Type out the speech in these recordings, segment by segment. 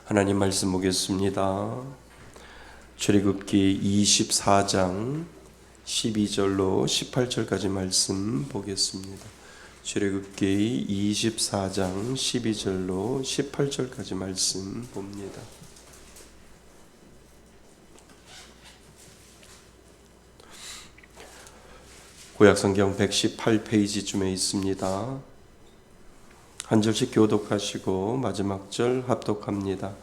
하나님 말씀 보겠습니다. 출애굽기 24장 12절로 18절까지 말씀 보겠습니다. 출애굽기 24장 12절로 18절까지 말씀 봅니다. 구약성경 118페이지쯤에 있습니다. 한 절씩 교독하시고 마지막 절 합독합니다.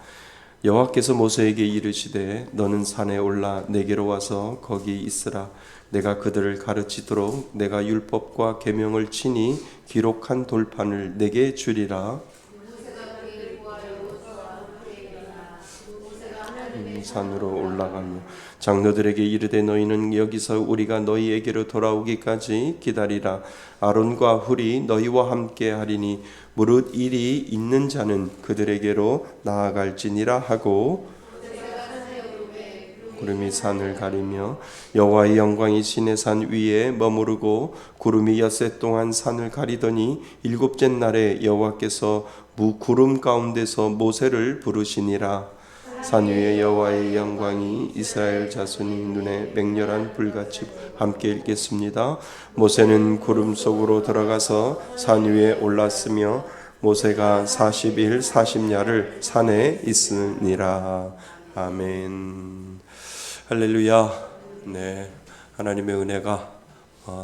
여호와께서 모세에게 이르시되 너는 산에 올라 내게로 와서 거기 있으라. 내가 그들을 가르치도록 내가 율법과 계명을 친히 기록한 돌판을 내게 주리라. 산으로 올라가며 장로들에게 이르되 너희는 여기서 우리가 너희에게로 돌아오기까지 기다리라. 아론과 훌이 너희와 함께 하리니 무릇 일이 있는 자는 그들에게로 나아갈지니라 하고 구름이 산을 가리며 여호와의 영광이 시내산 위에 머무르고 구름이 엿새 동안 산을 가리더니 일곱째 날에 여호와께서 무구름 가운데서 모세를 부르시니라. 산 위에 여호와의 영광이 이스라엘 자손이 눈에 맹렬한 불같이 함께 읽겠습니다. 모세는 구름 속으로 들어가서 산 위에 올랐으며 모세가 40일 40야를 산에 있으니라. 아멘. 할렐루야. 네, 하나님의 은혜가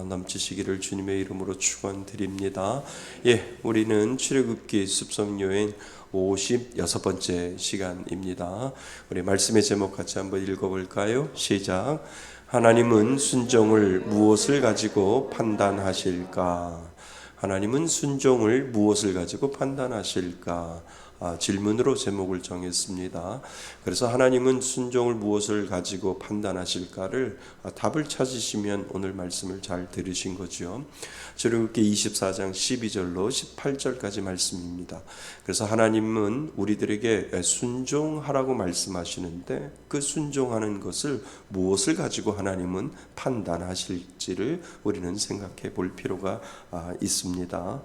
넘치시기를 주님의 이름으로 축원드립니다. 예, 우리는 출애굽기 습성여행 56번째 시간입니다. 우리 말씀의 제목 같이 한번 읽어볼까요? 시작. 하나님은 순종을 무엇을 가지고 판단하실까? 하나님은 순종을 무엇을 가지고 판단하실까? 질문으로 제목을 정했습니다. 그래서 하나님은 순종을 무엇을 가지고 판단하실까를 답을 찾으시면 오늘 말씀을 잘 들으신 거죠. 출애굽기 24장 12절로 18절까지 말씀입니다. 그래서 하나님은 우리들에게 순종하라고 말씀하시는데 그 순종하는 것을 무엇을 가지고 하나님은 판단하실지를 우리는 생각해 볼 필요가 있습니다.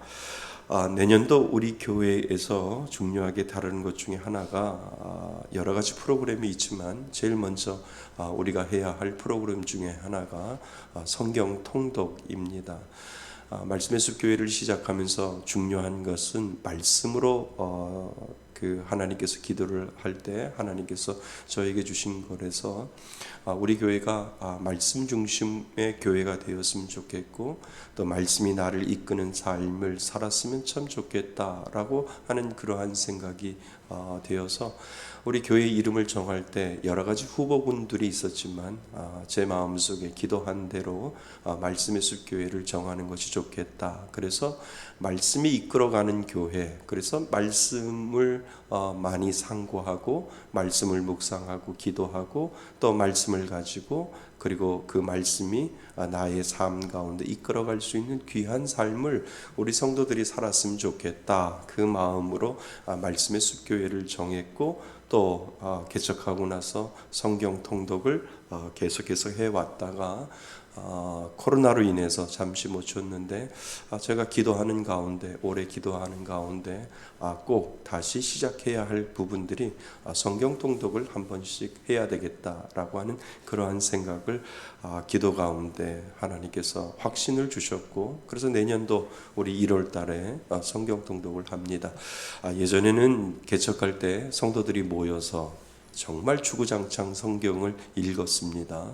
내년도 우리 교회에서 중요하게 다루는 것 중에 하나가 여러 가지 프로그램이 있지만 제일 먼저 우리가 해야 할 프로그램 중에 하나가 성경 통독입니다. 말씀의 숲 교회를 시작하면서 중요한 것은 말씀으로 하나님께서 기도를 할 때 하나님께서 저에게 주신 거라서 우리 교회가 말씀 중심의 교회가 되었으면 좋겠고 또 말씀이 나를 이끄는 삶을 살았으면 참 좋겠다라고 하는 그러한 생각이 되어서 우리 교회 이름을 정할 때 여러 가지 후보군들이 있었지만 제 마음속에 기도한 대로 말씀의 숲 교회를 정하는 것이 좋겠다. 그래서 말씀이 이끌어가는 교회, 그래서 말씀을 많이 상고하고 말씀을 묵상하고 기도하고 또 말씀을 가지고 그리고 그 말씀이 나의 삶 가운데 이끌어갈 수 있는 귀한 삶을 우리 성도들이 살았으면 좋겠다. 그 마음으로 말씀의 숲교회를 정했고 또 개척하고 나서 성경 통독을 계속해서 해왔다가 코로나로 인해서 잠시 못 쳤는데 제가 기도하는 가운데 올해 기도하는 가운데 꼭 다시 시작해야 할 부분들이 성경 통독을 한 번씩 해야 되겠다라고 하는 그러한 생각을 기도 가운데 하나님께서 확신을 주셨고 그래서 내년도 우리 1월 달에 성경 통독을 합니다. 예전에는 개척할 때 성도들이 모여서 정말 주구장창 성경을 읽었습니다.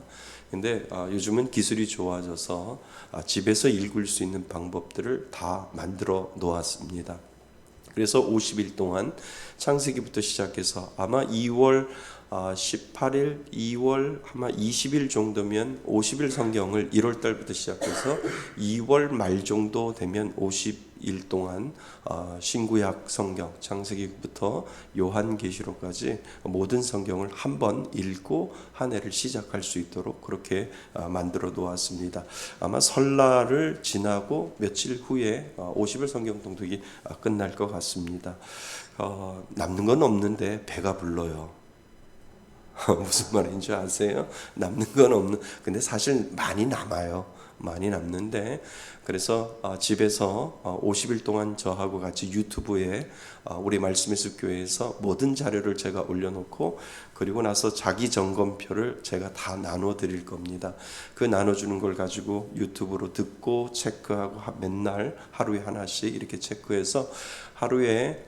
근데 요즘은 기술이 좋아져서 집에서 읽을 수 있는 방법들을 다 만들어 놓았습니다. 그래서 50일 동안 창세기부터 시작해서 아마 2월 18일, 2월 아마 20일 정도면 50일 성경을 1월 달부터 시작해서 2월 말 정도 되면 50일 동안 신구약 성경, 창세기부터 요한계시록까지 모든 성경을 한 번 읽고 한 해를 시작할 수 있도록 그렇게 만들어 놓았습니다. 아마 설날을 지나고 며칠 후에 50일 성경 통독이 끝날 것 같습니다. 남는 건 없는데 배가 불러요. 무슨 말인 줄 아세요? 남는 건 없는. 근데 사실 많이 남아요. 많이 남는데, 그래서 집에서 50일 동안 저하고 같이 유튜브에 우리 말씀의 숲 교회에서 모든 자료를 제가 올려놓고, 그리고 나서 자기 점검표를 제가 다 나눠 드릴 겁니다. 그 나눠주는 걸 가지고 유튜브로 듣고 체크하고 맨날 하루에 하나씩 이렇게 체크해서 하루에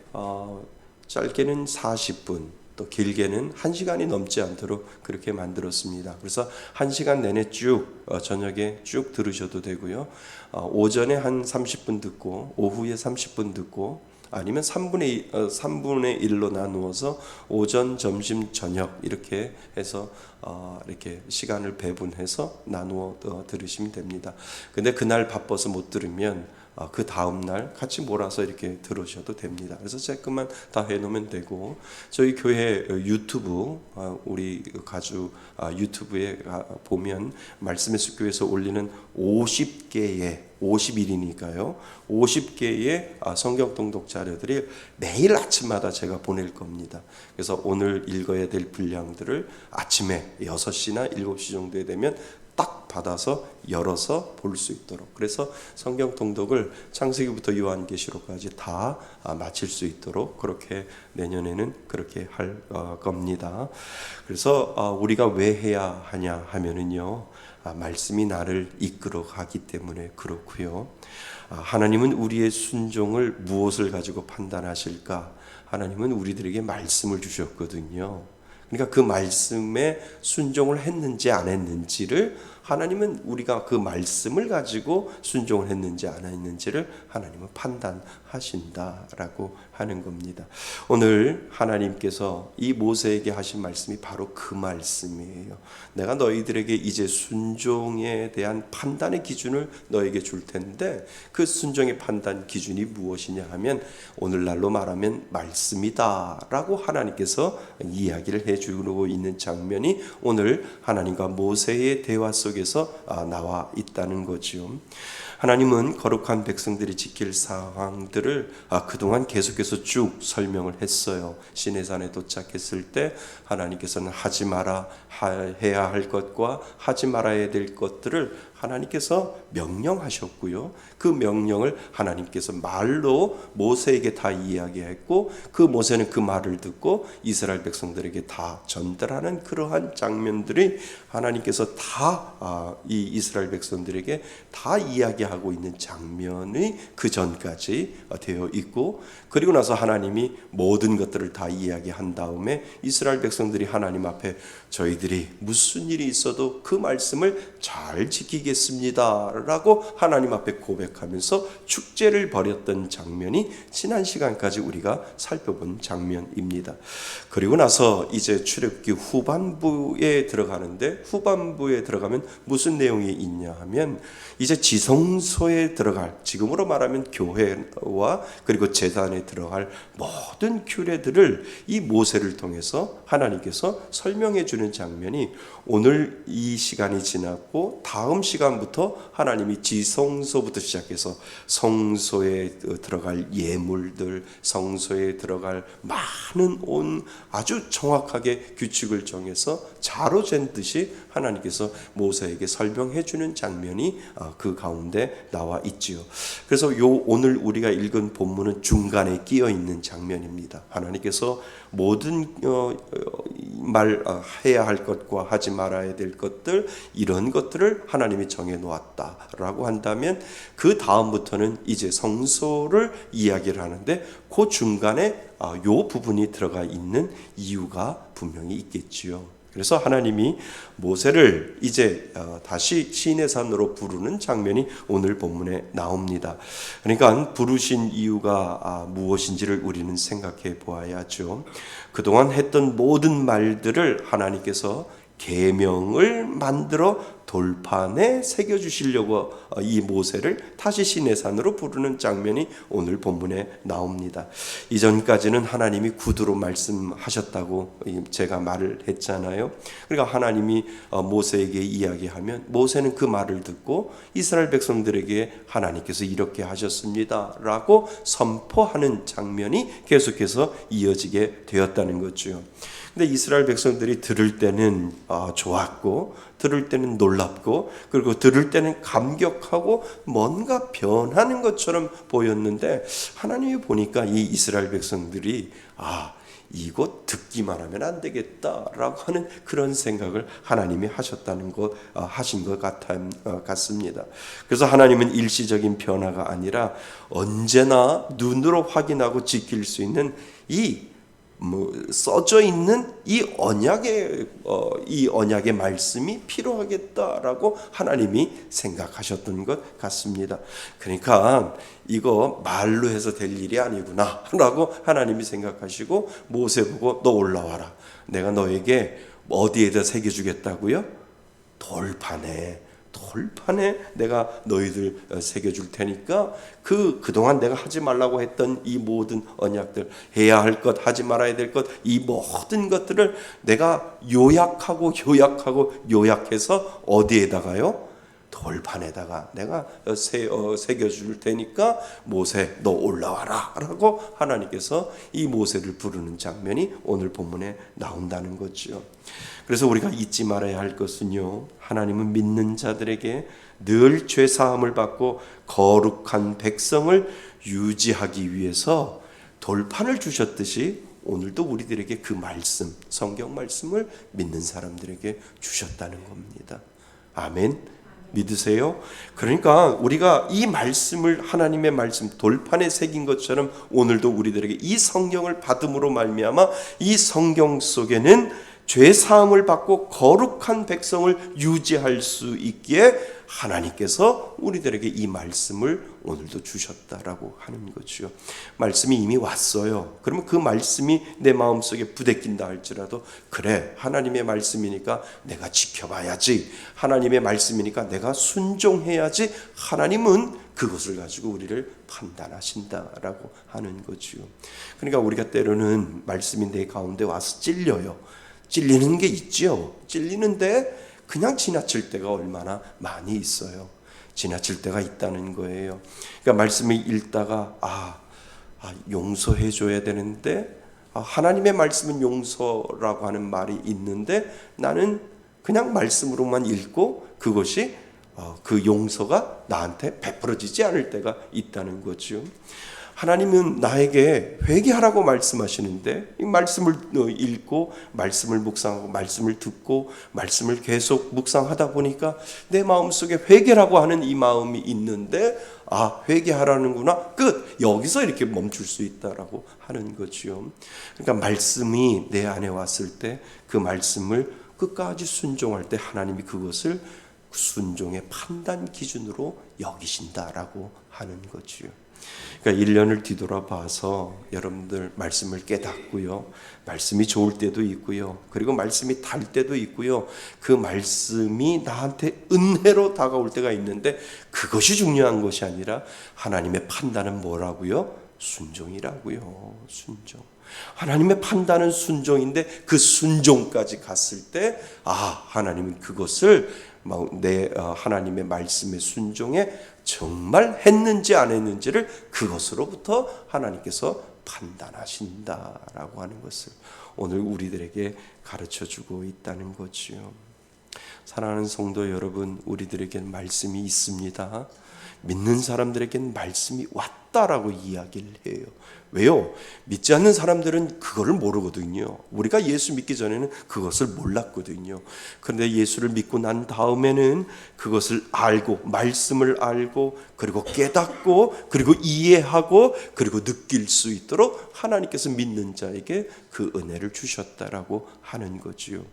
짧게는 40분, 또 길게는 1시간이 넘지 않도록 그렇게 만들었습니다. 그래서 1시간 내내 쭉 저녁에 쭉 들으셔도 되고요. 오전에 한 30분 듣고 오후에 30분 듣고, 아니면 3분의 1로 나누어서 오전, 점심, 저녁 이렇게 해서 이렇게 시간을 배분해서 나누어 들으시면 됩니다. 근데 그날 바빠서 못 들으면 그 다음 날 같이 몰아서 이렇게 들으셔도 됩니다. 그래서 체크만 다 해놓으면 되고, 저희 교회 유튜브 우리 가주 유튜브에 보면 말씀의 숲교회에서 올리는 50일이니까요. 50개의 성경 통독 자료들이 매일 아침마다 제가 보낼 겁니다. 그래서 오늘 읽어야 될 분량들을 아침에 6시나 7시 정도에 되면 딱 받아서 열어서 볼 수 있도록, 그래서 성경 통독을 창세기부터 요한계시록까지 다 마칠 수 있도록 그렇게 내년에는 그렇게 할 겁니다. 그래서 우리가 왜 해야 하냐 하면은요, 말씀이 나를 이끌어 가기 때문에 그렇고요. 하나님은 우리의 순종을 무엇을 가지고 판단하실까? 하나님은 우리들에게 말씀을 주셨거든요. 그러니까 그 말씀에 순종을 했는지 안 했는지를 하나님은, 우리가 그 말씀을 가지고 순종을 했는지 안 했는지를 하나님은 판단하신다라고 하는 겁니다. 오늘 하나님께서 이 모세에게 하신 말씀이 바로 그 말씀이에요. 내가 너희들에게 이제 순종에 대한 판단의 기준을 너에게 줄 텐데, 그 순종의 판단 기준이 무엇이냐 하면 오늘날로 말하면 말씀이다라고 하나님께서 이야기를 해주고 있는 장면이 오늘 하나님과 모세의 대화 속에서 나와 있다는 거죠. 하나님은 거룩한 백성들이 지킬 사항들을 그동안 계속해서 쭉 설명을 했어요. 시내산에 도착했을 때 하나님께서는 하지 마라, 해야 할 것과 하지 말아야 될 것들을 하나님께서 명령하셨고요. 그 명령을 하나님께서 말로 모세에게 다 이야기했고, 그 모세는 그 말을 듣고 이스라엘 백성들에게 다 전달하는 그러한 장면들이 하나님께서 다 이 이스라엘 백성들에게 다 이야기하고 있는 장면이 그 전까지 되어 있고, 그리고 나서 하나님이 모든 것들을 다 이야기한 다음에 이스라엘 백성들이 하나님 앞에 저희들이 무슨 일이 있어도 그 말씀을 잘 지키겠습니다 라고 하나님 앞에 고백하면서 축제를 벌였던 장면이 지난 시간까지 우리가 살펴본 장면입니다. 그리고 나서 이제 출애굽기 후반부에 들어가는데, 후반부에 들어가면 무슨 내용이 있냐 하면 이제 지성소에 들어갈, 지금으로 말하면 교회와 그리고 제단에 들어갈 모든 규례들을 이 모세를 통해서 하나님께서 설명해 주는 장면이 오늘 이 시간이 지났고 다음 시간부터 하나님이 지성소부터 시작해서 성소에 들어갈 예물들, 성소에 들어갈 많은 아주 정확하게 규칙을 정해서 자로 잰 듯이 하나님께서 모세에게 설명해 주는 장면이 그 가운데 나와 있지요. 그래서 오늘 우리가 읽은 본문은 중간에 끼어 있는 장면입니다. 하나님께서 모든 해야 할 것과 하지 말아야 될 것들, 이런 것들을 하나님이 정해 놓았다라고 한다면, 그 다음부터는 이제 성소를 이야기를 하는데, 그 중간에 요 부분이 들어가 있는 이유가 분명히 있겠지요. 그래서 하나님이 모세를 이제 다시 시내산으로 부르는 장면이 오늘 본문에 나옵니다. 그러니까 부르신 이유가 무엇인지를 우리는 생각해 보아야죠. 그동안 했던 모든 말들을 하나님께서 계명을 만들어 돌판에 새겨주시려고 이 모세를 다시 시내산으로 부르는 장면이 오늘 본문에 나옵니다. 이전까지는 하나님이 구두로 말씀하셨다고 제가 말을 했잖아요. 그러니까 하나님이 모세에게 이야기하면 모세는 그 말을 듣고 이스라엘 백성들에게 하나님께서 이렇게 하셨습니다 라고 선포하는 장면이 계속해서 이어지게 되었다는 거죠. 근데 이스라엘 백성들이 들을 때는 좋았고, 들을 때는 놀랍고, 그리고 들을 때는 감격하고 뭔가 변하는 것처럼 보였는데, 하나님이 보니까 이 이스라엘 백성들이 이거 듣기만 하면 안 되겠다라고 하는 그런 생각을 하나님이 하신 것 같습니다. 그래서 하나님은 일시적인 변화가 아니라 언제나 눈으로 확인하고 지킬 수 있는 써져 있는 이 언약의 말씀이 필요하겠다라고 하나님이 생각하셨던 것 같습니다. 그러니까 이거 말로 해서 될 일이 아니구나라고 하나님이 생각하시고 모세 보고 너 올라와라. 내가 너에게 어디에다 새겨주겠다고요? 돌판에 내가 너희들 새겨줄 테니까 그동안 내가 하지 말라고 했던 이 모든 언약들, 해야 할 것, 하지 말아야 될 것, 이 모든 것들을 내가 요약해서 어디에다가요? 돌판에다가 내가 새겨줄 테니까 모세 너 올라와라 라고 하나님께서 이 모세를 부르는 장면이 오늘 본문에 나온다는 거죠. 그래서 우리가 잊지 말아야 할 것은요, 하나님은 믿는 자들에게 늘 죄사함을 받고 거룩한 백성을 유지하기 위해서 돌판을 주셨듯이 오늘도 우리들에게 그 말씀, 성경 말씀을 믿는 사람들에게 주셨다는 겁니다. 아멘. 믿으세요? 그러니까 우리가 이 말씀을, 하나님의 말씀 돌판에 새긴 것처럼 오늘도 우리들에게 이 성경을 받음으로 말미암아 이 성경 속에는 죄 사함을 받고 거룩한 백성을 유지할 수 있기에 하나님께서 우리들에게 이 말씀을 오늘도 주셨다라고 하는 거죠. 말씀이 이미 왔어요. 그러면 그 말씀이 내 마음속에 부대낀다 할지라도 그래, 하나님의 말씀이니까 내가 지켜봐야지, 하나님의 말씀이니까 내가 순종해야지, 하나님은 그것을 가지고 우리를 판단하신다라고 하는 거죠. 그러니까 우리가 때로는 말씀이 내 가운데 와서 찔려요. 찔리는 게 있죠. 찔리는데 그냥 지나칠 때가 얼마나 많이 있어요. 지나칠 때가 있다는 거예요. 그러니까 말씀을 읽다가 용서해 줘야 되는데 하나님의 말씀은 용서라고 하는 말이 있는데 나는 그냥 말씀으로만 읽고 그것이 그 용서가 나한테 베풀어지지 않을 때가 있다는 거죠. 하나님은 나에게 회개하라고 말씀하시는데 이 말씀을 읽고 말씀을 묵상하고 말씀을 듣고 말씀을 계속 묵상하다 보니까 내 마음속에 회개라고 하는 이 마음이 있는데 회개하라는구나, 끝, 여기서 이렇게 멈출 수 있다라고 하는 거죠. 그러니까 말씀이 내 안에 왔을 때 그 말씀을 끝까지 순종할 때 하나님이 그것을 순종의 판단 기준으로 여기신다라고 하는 거죠. 그러니까 1년을 뒤돌아봐서 여러분들 말씀을 깨닫고요, 말씀이 좋을 때도 있고요, 그리고 말씀이 달 때도 있고요, 그 말씀이 나한테 은혜로 다가올 때가 있는데 그것이 중요한 것이 아니라 하나님의 판단은 뭐라고요? 순종이라고요. 순종. 하나님의 판단은 순종인데 그 순종까지 갔을 때 하나님은 그것을 하나님의 말씀의 순종에 정말 했는지 안 했는지를 그것으로부터 하나님께서 판단하신다라고 하는 것을 오늘 우리들에게 가르쳐주고 있다는 거지요. 사랑하는 성도 여러분, 우리들에게는 말씀이 있습니다. 믿는 사람들에게는 말씀이 왔다라고 이야기를 해요. 왜요? 믿지 않는 사람들은 그거를 모르거든요. 우리가 예수 믿기 전에는 그것을 몰랐거든요. 그런데 예수를 믿고 난 다음에는 그것을 알고, 말씀을 알고, 그리고 깨닫고, 그리고 이해하고, 그리고 느낄 수 있도록 하나님께서 믿는 자에게 그 은혜를 주셨다라고 하는 거지요.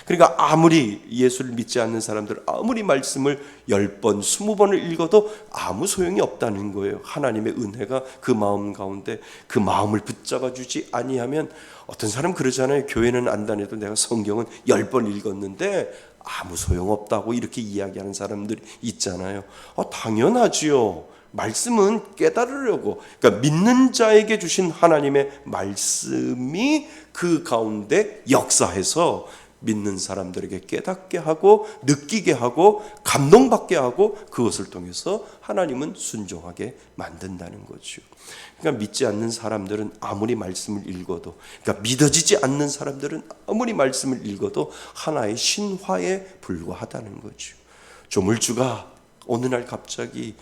그러니까 아무리 예수를 믿지 않는 사람들 아무리 말씀을 10번, 20번을 읽어도 아무 소용이 없다는 거예요. 하나님의 은혜가 그 마음 가운데 그 마음을 붙잡아 주지 아니하면, 어떤 사람 그러잖아요. 교회는 안 다녀도 내가 성경은 10번 읽었는데 아무 소용없다고 이렇게 이야기하는 사람들이 있잖아요. 당연하지요. 말씀은 깨달으려고, 그러니까 믿는 자에게 주신 하나님의 말씀이 그 가운데 역사해서 믿는 사람들에게 깨닫게 하고 느끼게 하고 감동받게 하고 그것을 통해서 하나님은 순종하게 만든다는 거죠. 그러니까 믿지 않는 사람들은 아무리 말씀을 읽어도, 그러니까 믿어지지 않는 사람들은 아무리 말씀을 읽어도 하나의 신화에 불과하다는 거죠. 조물주가 어느 날 갑자기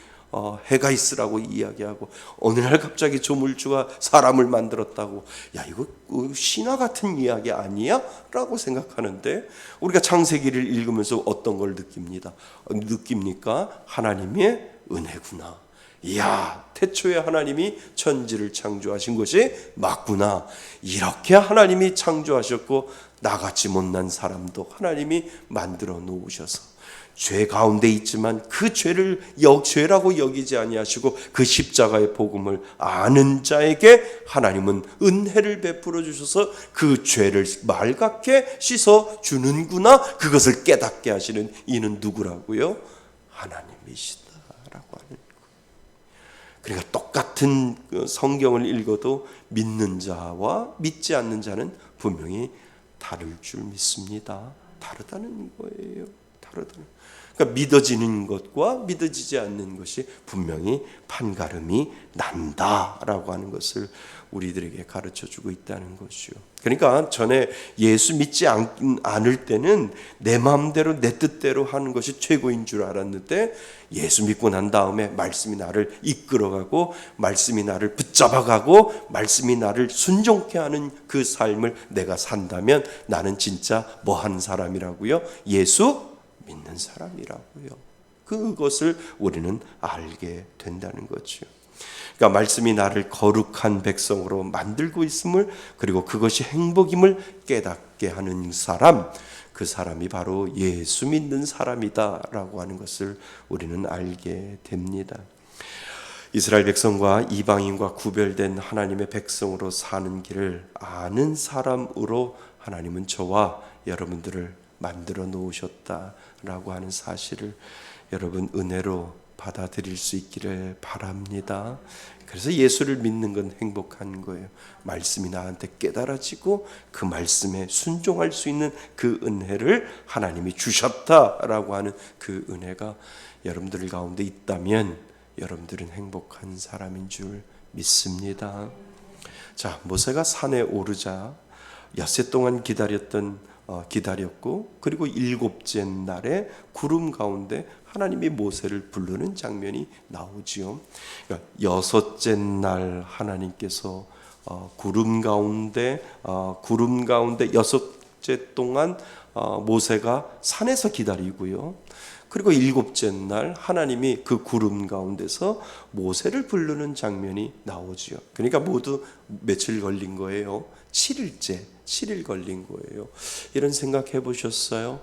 해가 있으라고 이야기하고, 어느 날 갑자기 조물주가 사람을 만들었다고, 야 이거 신화 같은 이야기 아니야? 라고 생각하는데, 우리가 창세기를 읽으면서 어떤 걸 느낍니까? 하나님의 은혜구나. 이야, 태초에 하나님이 천지를 창조하신 것이 맞구나. 이렇게 하나님이 창조하셨고 나같이 못난 사람도 하나님이 만들어 놓으셔서 죄 가운데 있지만 그 죄를 죄라고 여기지 아니하시고 그 십자가의 복음을 아는 자에게 하나님은 은혜를 베풀어 주셔서 그 죄를 맑게 씻어 주는구나. 그것을 깨닫게 하시는 이는 누구라고요? 하나님이시다라고 하는 거예요. 그러니까 똑같은 성경을 읽어도 믿는 자와 믿지 않는 자는 분명히 다를 줄 믿습니다. 다르다는 거예요. 그러니까 믿어지는 것과 믿어지지 않는 것이 분명히 판가름이 난다라고 하는 것을 우리들에게 가르쳐주고 있다는 것이요. 그러니까 전에 예수 믿지 않을 때는 내 마음대로 내 뜻대로 하는 것이 최고인 줄 알았는데, 예수 믿고 난 다음에 말씀이 나를 이끌어가고 말씀이 나를 붙잡아가고 말씀이 나를 순종케 하는 그 삶을 내가 산다면 나는 진짜 뭐 하는 사람이라고요? 예수 믿는 사람이라고요. 그것을 우리는 알게 된다는 거죠. 그러니까 말씀이 나를 거룩한 백성으로 만들고 있음을, 그리고 그것이 행복임을 깨닫게 하는 사람, 그 사람이 바로 예수 믿는 사람이다라고 하는 것을 우리는 알게 됩니다. 이스라엘 백성과 이방인과 구별된 하나님의 백성으로 사는 길을 아는 사람으로 하나님은 저와 여러분들을 만들어 놓으셨다라고 하는 사실을 여러분 은혜로 받아들일 수 있기를 바랍니다. 그래서 예수를 믿는 건 행복한 거예요. 말씀이 나한테 깨달아지고 그 말씀에 순종할 수 있는 그 은혜를 하나님이 주셨다라고 하는 그 은혜가 여러분들 가운데 있다면 여러분들은 행복한 사람인 줄 믿습니다. 자, 모세가 산에 오르자 엿새 동안 기다렸고, 그리고 일곱째 날에 구름 가운데 하나님이 모세를 부르는 장면이 나오지요. 그러니까 여섯째 날 하나님께서 구름 가운데 여섯째 동안 모세가 산에서 기다리고요. 그리고 일곱째 날 하나님이 그 구름 가운데서 모세를 부르는 장면이 나오지요. 그러니까 모두 며칠 걸린 거예요? 7일 걸린 거예요. 이런 생각 해보셨어요?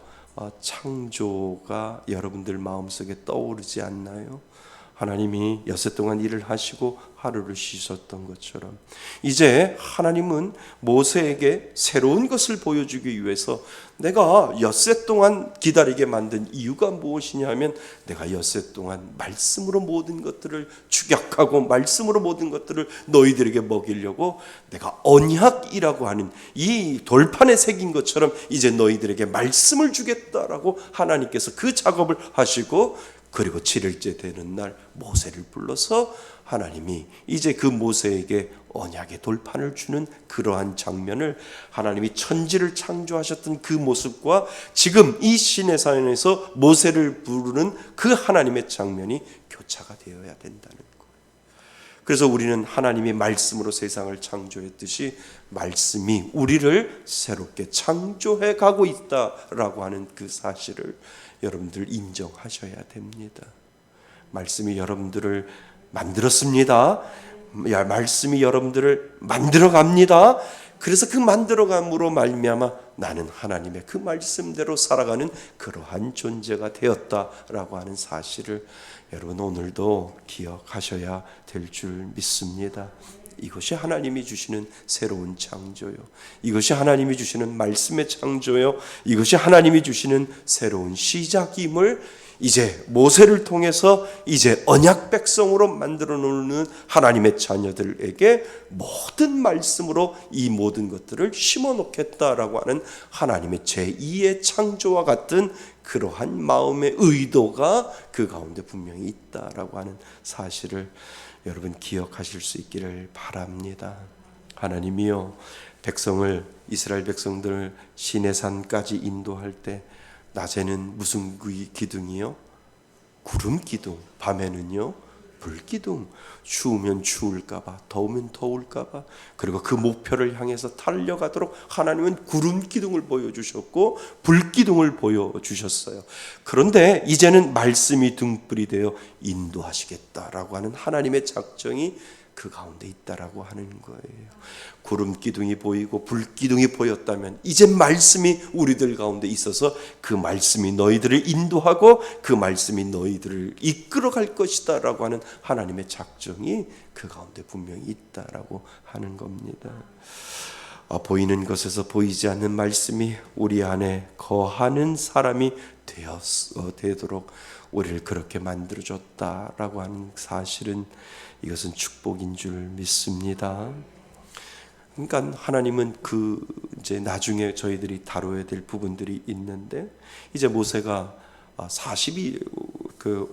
창조가 여러분들 마음속에 떠오르지 않나요? 하나님이 엿새 동안 일을 하시고 하루를 쉬셨던 것처럼 이제 하나님은 모세에게 새로운 것을 보여주기 위해서 내가 엿새 동안 기다리게 만든 이유가 무엇이냐 하면, 내가 엿새 동안 말씀으로 모든 것들을 축약하고 말씀으로 모든 것들을 너희들에게 먹이려고 내가 언약이라고 하는 이 돌판에 새긴 것처럼 이제 너희들에게 말씀을 주겠다라고 하나님께서 그 작업을 하시고, 그리고 7일째 되는 날 모세를 불러서 하나님이 이제 그 모세에게 언약의 돌판을 주는 그러한 장면을, 하나님이 천지를 창조하셨던 그 모습과 지금 이 시내산에서 모세를 부르는 그 하나님의 장면이 교차가 되어야 된다는 거예요. 그래서 우리는 하나님이 말씀으로 세상을 창조했듯이 말씀이 우리를 새롭게 창조해 가고 있다라고 하는 그 사실을 여러분들 인정하셔야 됩니다. 말씀이 여러분들을 만들었습니다. 말씀이 여러분들을 만들어갑니다. 그래서 그 만들어감으로 말미암아 나는 하나님의 그 말씀대로 살아가는 그러한 존재가 되었다라고 하는 사실을 여러분 오늘도 기억하셔야 될 줄 믿습니다. 이것이 하나님이 주시는 새로운 창조요. 이것이 하나님이 주시는 말씀의 창조요. 이것이 하나님이 주시는 새로운 시작임을 이제 모세를 통해서 이제 언약 백성으로 만들어 놓는 하나님의 자녀들에게 모든 말씀으로 이 모든 것들을 심어 놓겠다라고 하는 하나님의 제2의 창조와 같은 그러한 마음의 의도가 그 가운데 분명히 있다라고 하는 사실을 여러분 기억하실 수 있기를 바랍니다. 하나님이요, 백성을, 이스라엘 백성들을 시내산까지 인도할 때 낮에는 무슨 기둥이요? 구름 기둥. 밤에는요? 불 기둥. 추우면 추울까봐, 더우면 더울까봐, 그리고 그 목표를 향해서 달려가도록 하나님은 구름 기둥을 보여주셨고 불 기둥을 보여주셨어요. 그런데 이제는 말씀이 등불이 되어 인도하시겠다라고 하는 하나님의 작정이 그 가운데 있다라고 하는 거예요. 구름 기둥이 보이고 불 기둥이 보였다면 이제 말씀이 우리들 가운데 있어서 그 말씀이 너희들을 인도하고 그 말씀이 너희들을 이끌어갈 것이다라고 하는 하나님의 작정이 그 가운데 분명히 있다라고 하는 겁니다. 보이는 것에서 보이지 않는 말씀이 우리 안에 거하는 사람이 되도록 우리를 그렇게 만들어줬다라고 하는 사실은, 이것은 축복인 줄 믿습니다. 그러니까 하나님은 이제 나중에 저희들이 다뤄야 될 부분들이 있는데, 이제 모세가 40이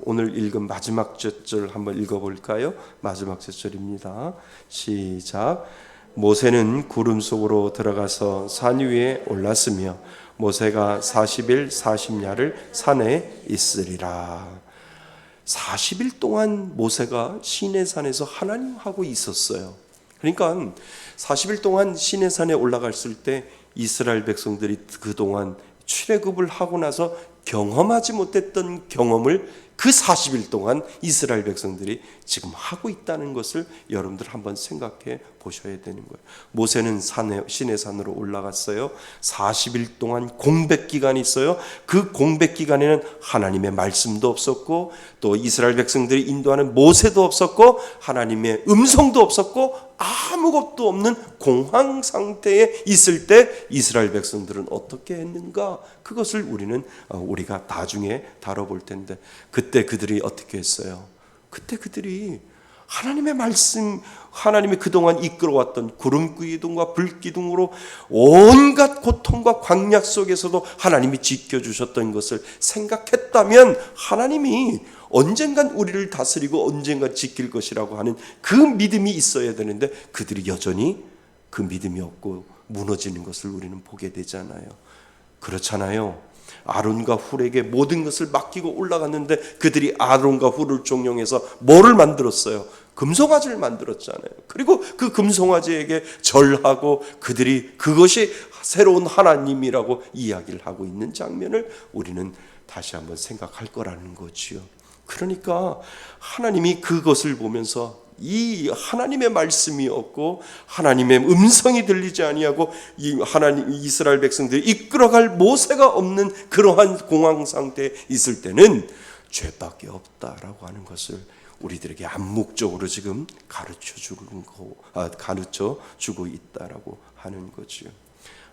오늘 읽은 마지막 절 한번 읽어볼까요? 마지막 절입니다. 시작. 모세는 구름 속으로 들어가서 산 위에 올랐으며 모세가 40일 40야를 산에 있으리라. 40일 동안 모세가 시내산에서 하나님하고 있었어요. 그러니까 40일 동안 시내산에 올라갔을 때 이스라엘 백성들이 그동안 출애굽을 하고 나서 경험하지 못했던 경험을 그 40일 동안 이스라엘 백성들이 지금 하고 있다는 것을 여러분들 한번 생각해 보셔야 되는 거예요. 모세는 시내산으로 올라갔어요. 40일 동안 공백 기간이 있어요. 그 공백 기간에는 하나님의 말씀도 없었고 또 이스라엘 백성들이 인도하는 모세도 없었고 하나님의 음성도 없었고 아무것도 없는 공황 상태에 있을 때 이스라엘 백성들은 어떻게 했는가? 그것을 우리가 나중에 다뤄볼 텐데, 그때 그들이 어떻게 했어요? 그때 그들이 하나님의 말씀, 하나님이 그동안 이끌어왔던 구름 기둥과 불 기둥으로 온갖 고통과 광야 속에서도 하나님이 지켜주셨던 것을 생각했다면 하나님이 언젠간 우리를 다스리고 언젠간 지킬 것이라고 하는 그 믿음이 있어야 되는데, 그들이 여전히 그 믿음이 없고 무너지는 것을 우리는 보게 되잖아요. 그렇잖아요. 아론과 훌에게 모든 것을 맡기고 올라갔는데 그들이 아론과 훌을 종용해서 뭐를 만들었어요? 금송아지를 만들었잖아요. 그리고 그 금송아지에게 절하고 그들이 그것이 새로운 하나님이라고 이야기를 하고 있는 장면을 우리는 다시 한번 생각할 거라는 거지요. 그러니까 하나님이 그것을 보면서 이 하나님의 말씀이 없고 하나님의 음성이 들리지 아니하고 이 하나님 이스라엘 백성들이 이끌어갈 모세가 없는 그러한 공황 상태에 있을 때는 죄밖에 없다라고 하는 것을 우리들에게 암묵적으로 지금 가르쳐 주고 있다라고 하는 거죠.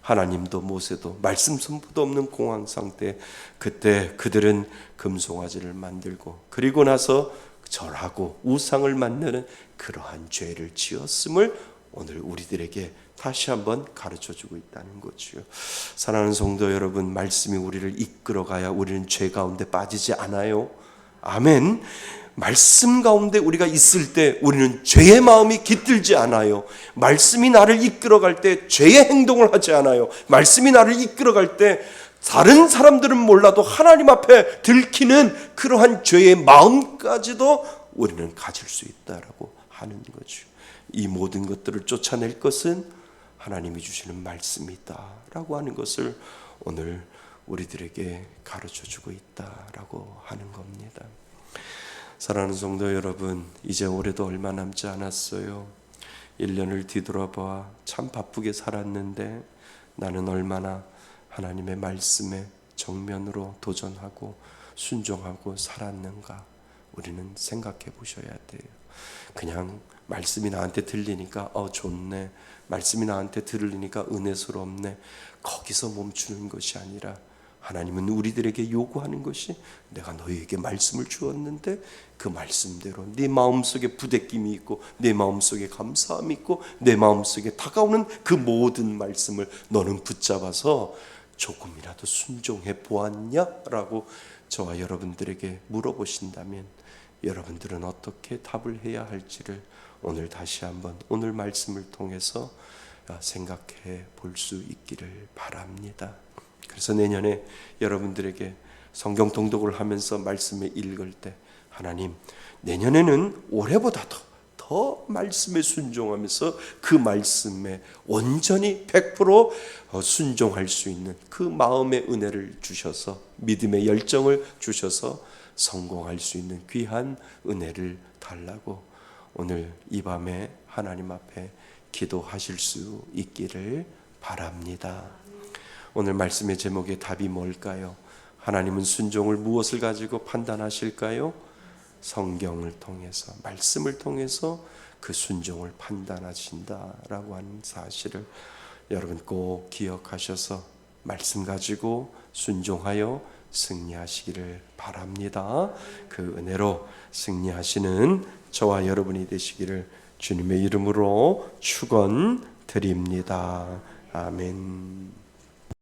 하나님도 모세도 말씀 선포도 없는 공황 상태, 그때 그들은 금송아지를 만들고 그리고 나서 절하고 우상을 만드는 그러한 죄를 지었음을 오늘 우리들에게 다시 한번 가르쳐주고 있다는 거죠. 사랑하는 성도 여러분, 말씀이 우리를 이끌어가야 우리는 죄 가운데 빠지지 않아요. 아멘. 말씀 가운데 우리가 있을 때 우리는 죄의 마음이 깃들지 않아요. 말씀이 나를 이끌어갈 때 죄의 행동을 하지 않아요. 말씀이 나를 이끌어갈 때 다른 사람들은 몰라도 하나님 앞에 들키는 그러한 죄의 마음까지도 우리는 가질 수 있다라고 하는 거죠. 이 모든 것들을 쫓아낼 것은 하나님이 주시는 말씀이다라고 하는 것을 오늘 우리들에게 가르쳐주고 있다라고 하는 겁니다. 사랑하는 성도 여러분, 이제 올해도 얼마 남지 않았어요. 1년을 뒤돌아봐 참 바쁘게 살았는데 나는 얼마나 하나님의 말씀에 정면으로 도전하고 순종하고 살았는가 우리는 생각해 보셔야 돼요. 그냥 말씀이 나한테 들리니까 좋네, 말씀이 나한테 들리니까 은혜스럽네, 거기서 멈추는 것이 아니라 하나님은 우리들에게 요구하는 것이 내가 너희에게 말씀을 주었는데 그 말씀대로 네 마음속에 부대낌이 있고 내 마음속에 감사함이 있고 내 마음속에 다가오는 그 모든 말씀을 너는 붙잡아서 조금이라도 순종해 보았냐라고 저와 여러분들에게 물어보신다면 여러분들은 어떻게 답을 해야 할지를 오늘 다시 한번 오늘 말씀을 통해서 생각해 볼 수 있기를 바랍니다. 그래서 내년에 여러분들에게 성경 통독을 하면서 말씀을 읽을 때 하나님, 내년에는 올해보다도 더 말씀에 순종하면서 그 말씀에 온전히 100% 순종할 수 있는 그 마음의 은혜를 주셔서 믿음의 열정을 주셔서 성공할 수 있는 귀한 은혜를 달라고 오늘 이 밤에 하나님 앞에 기도하실 수 있기를 바랍니다. 오늘 말씀의 제목의 답이 뭘까요? 하나님은 순종을 무엇을 가지고 판단하실까요? 성경을 통해서, 말씀을 통해서 그 순종을 판단하신다라고 하는 사실을 여러분 꼭 기억하셔서 말씀 가지고 순종하여 승리하시기를 바랍니다. 그 은혜로 승리하시는 저와 여러분이 되시기를 주님의 이름으로 축원드립니다. 아멘.